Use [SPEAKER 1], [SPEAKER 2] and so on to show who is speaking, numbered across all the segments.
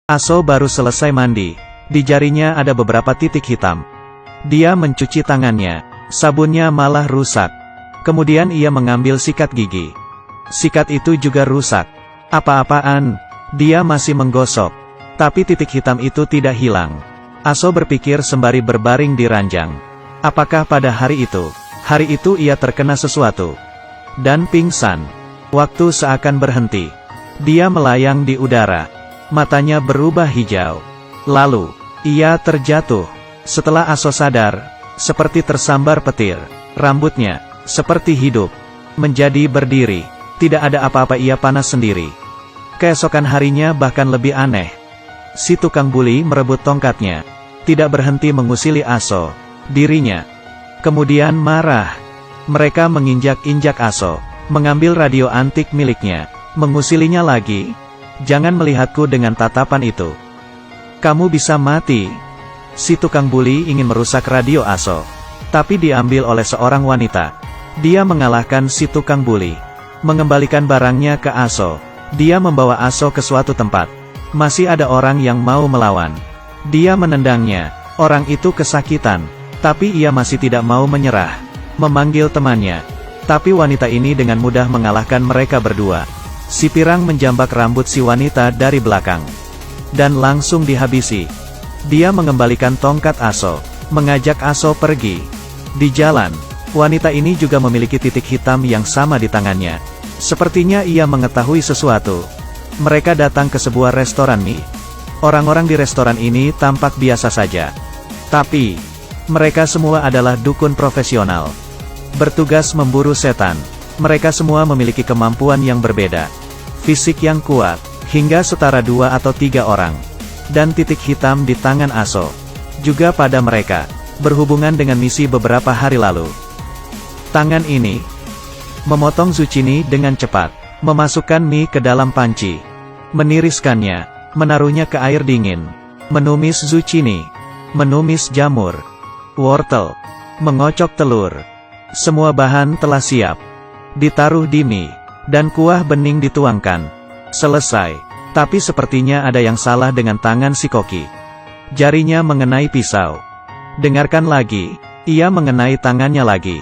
[SPEAKER 1] Aso baru selesai mandi. Di jarinya ada beberapa titik hitam. Dia mencuci tangannya. Sabunnya malah rusak. Kemudian ia mengambil sikat gigi. Sikat itu juga rusak. Apa-apaan? Dia masih menggosok. Tapi titik hitam itu tidak hilang. Aso berpikir sembari berbaring di ranjang. Apakah pada hari itu ia terkena sesuatu? Dan pingsan. Waktu seakan berhenti. Dia melayang di udara. Matanya berubah hijau. Lalu, ia terjatuh. Setelah Aso sadar, seperti tersambar petir. Rambutnya, seperti hidup. Menjadi berdiri. Tidak ada apa-apa, ia panas sendiri. Keesokan harinya bahkan lebih aneh. Si tukang buli merebut tongkatnya. Tidak berhenti mengusili Aso. Dirinya. Kemudian marah. Mereka menginjak-injak Aso. Mengambil radio antik miliknya. Mengusilinya lagi. Jangan melihatku dengan tatapan itu. Kamu bisa mati. Si tukang buli ingin merusak radio Aso. Tapi diambil oleh seorang wanita. Dia mengalahkan si tukang buli. Mengembalikan barangnya ke Aso. Dia membawa Aso ke suatu tempat. Masih ada orang yang mau melawan. Dia menendangnya. Orang itu kesakitan. Tapi ia masih tidak mau menyerah. Memanggil temannya. Tapi wanita ini dengan mudah mengalahkan mereka berdua. Si pirang menjambak rambut si wanita dari belakang. Dan langsung dihabisi. Dia mengembalikan tongkat Aso. Mengajak Aso pergi. Di jalan, wanita ini juga memiliki titik hitam yang sama di tangannya. Sepertinya ia mengetahui sesuatu. Mereka datang ke sebuah restoran mie. Orang-orang di restoran ini tampak biasa saja. Tapi, mereka semua adalah dukun profesional. Bertugas memburu setan. Mereka semua memiliki kemampuan yang berbeda. Fisik yang kuat, hingga setara 2 atau 3 orang. Dan titik hitam di tangan Aso. Juga pada mereka, berhubungan dengan misi beberapa hari lalu. Tangan ini, memotong zucchini dengan cepat. Memasukkan mie ke dalam panci. Meniriskannya, menaruhnya ke air dingin. Menumis zucchini. Menumis jamur. Wortel. Mengocok telur. Semua bahan telah siap. Ditaruh di mie. Dan kuah bening dituangkan. Selesai. Tapi sepertinya ada yang salah dengan tangan si koki. Jarinya mengenai pisau. Dengarkan lagi. Ia mengenai tangannya lagi.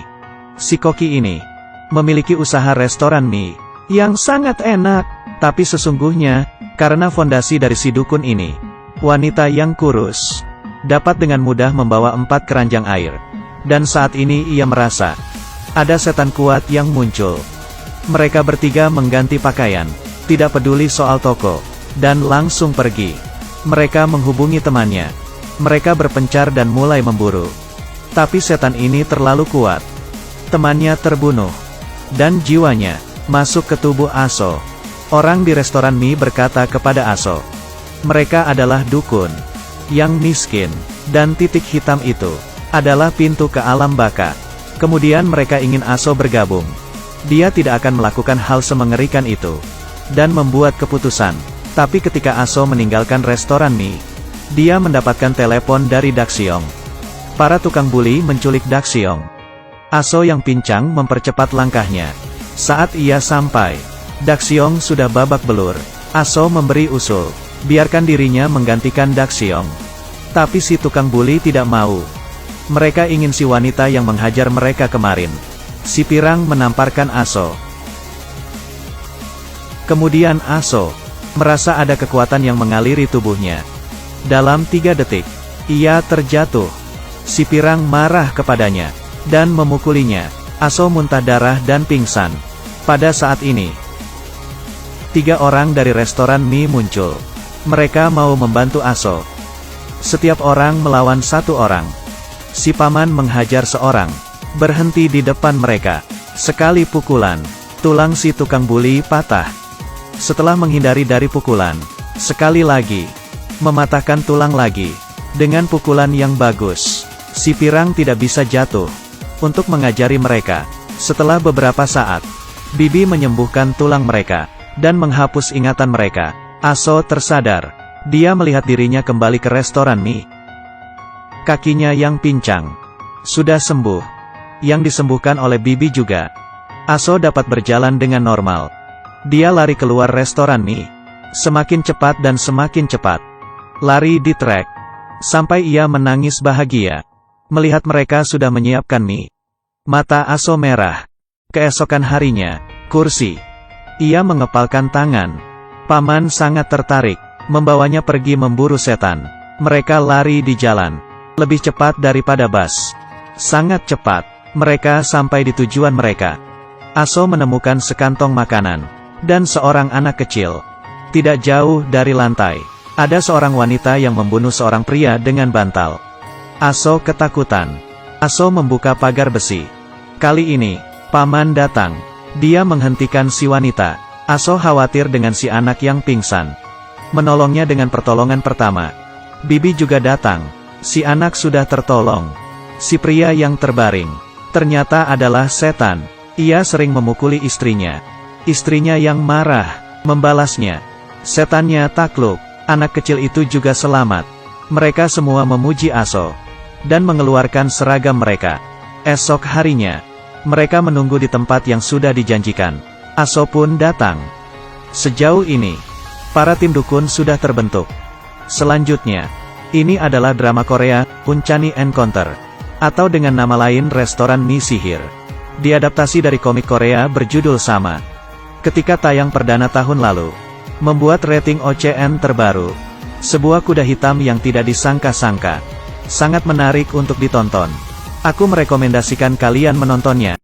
[SPEAKER 1] Si koki ini memiliki usaha restoran mie yang sangat enak. Tapi sesungguhnya, karena fondasi dari si dukun ini, wanita yang kurus dapat dengan mudah membawa 4 keranjang air. Dan saat ini ia merasa ada setan kuat yang muncul. Mereka bertiga mengganti pakaian, tidak peduli soal toko, dan langsung pergi. Mereka menghubungi temannya. Mereka berpencar dan mulai memburu. Tapi setan ini terlalu kuat. Temannya terbunuh. Dan jiwanya masuk ke tubuh Aso. Orang di restoran mie berkata kepada Aso, mereka adalah dukun yang miskin. Dan titik hitam itu adalah pintu ke alam baka. Kemudian mereka ingin Aso bergabung. Dia tidak akan melakukan hal semengerikan itu. Dan membuat keputusan. Tapi ketika Aso meninggalkan restoran mie, dia mendapatkan telepon dari Daxiong. Para tukang buli menculik Daxiong. Aso yang pincang mempercepat langkahnya. Saat ia sampai, Daxiong sudah babak belur. Aso memberi usul, biarkan dirinya menggantikan Daxiong. Tapi si tukang buli tidak mau. Mereka ingin si wanita yang menghajar mereka kemarin. Si pirang menamparkan Aso. Kemudian Aso merasa ada kekuatan yang mengaliri tubuhnya. Dalam 3 detik, ia terjatuh. Si pirang marah kepadanya dan memukulinya. Aso muntah darah dan pingsan. Pada saat ini, 3 orang dari restoran mie muncul. Mereka mau membantu Aso. Setiap orang melawan 1 orang. Si paman menghajar seorang. Berhenti di depan mereka. Sekali pukulan, tulang si tukang buli patah. Setelah menghindari dari pukulan, sekali lagi, mematahkan tulang lagi. Dengan pukulan yang bagus, si pirang tidak bisa jatuh. Untuk mengajari mereka, setelah beberapa saat, Bibi menyembuhkan tulang mereka, dan menghapus ingatan mereka. Aso tersadar. Dia melihat dirinya kembali ke restoran mie. Kakinya yang pincang sudah sembuh. Yang disembuhkan oleh Bibi juga. Aso dapat berjalan dengan normal. Dia lari keluar restoran mie. Semakin cepat dan semakin cepat. lari di trek. Sampai ia menangis bahagia. Melihat mereka sudah menyiapkan mie. Mata Aso merah. Keesokan harinya, kursi. Ia mengepalkan tangan. Paman sangat tertarik, membawanya pergi memburu setan. Mereka lari di jalan. Lebih cepat daripada bus. Sangat cepat. Mereka sampai di tujuan mereka. Aso menemukan sekantong makanan. Dan seorang anak kecil. Tidak jauh dari lantai. Ada seorang wanita yang membunuh seorang pria dengan bantal. Aso ketakutan. Aso membuka pagar besi. Kali ini, paman datang. Dia menghentikan si wanita. Aso khawatir dengan si anak yang pingsan. Menolongnya dengan pertolongan pertama. Bibi juga datang. Si anak sudah tertolong. Si pria yang terbaring. Ternyata adalah setan. Ia sering memukuli istrinya. Istrinya yang marah, membalasnya. Setannya takluk. Anak kecil itu juga selamat. Mereka semua memuji Aso. Dan mengeluarkan seragam mereka. Esok harinya, mereka menunggu di tempat yang sudah dijanjikan. Aso pun datang. Sejauh ini, para tim dukun sudah terbentuk. Selanjutnya, ini adalah drama Korea, Uncanny Encounter. Atau dengan nama lain Restoran Mie Sihir. Diadaptasi dari komik Korea berjudul sama. Ketika tayang perdana tahun lalu. Membuat rating OCN terbaru. Sebuah kuda hitam yang tidak disangka-sangka. Sangat menarik untuk ditonton. Aku merekomendasikan kalian menontonnya.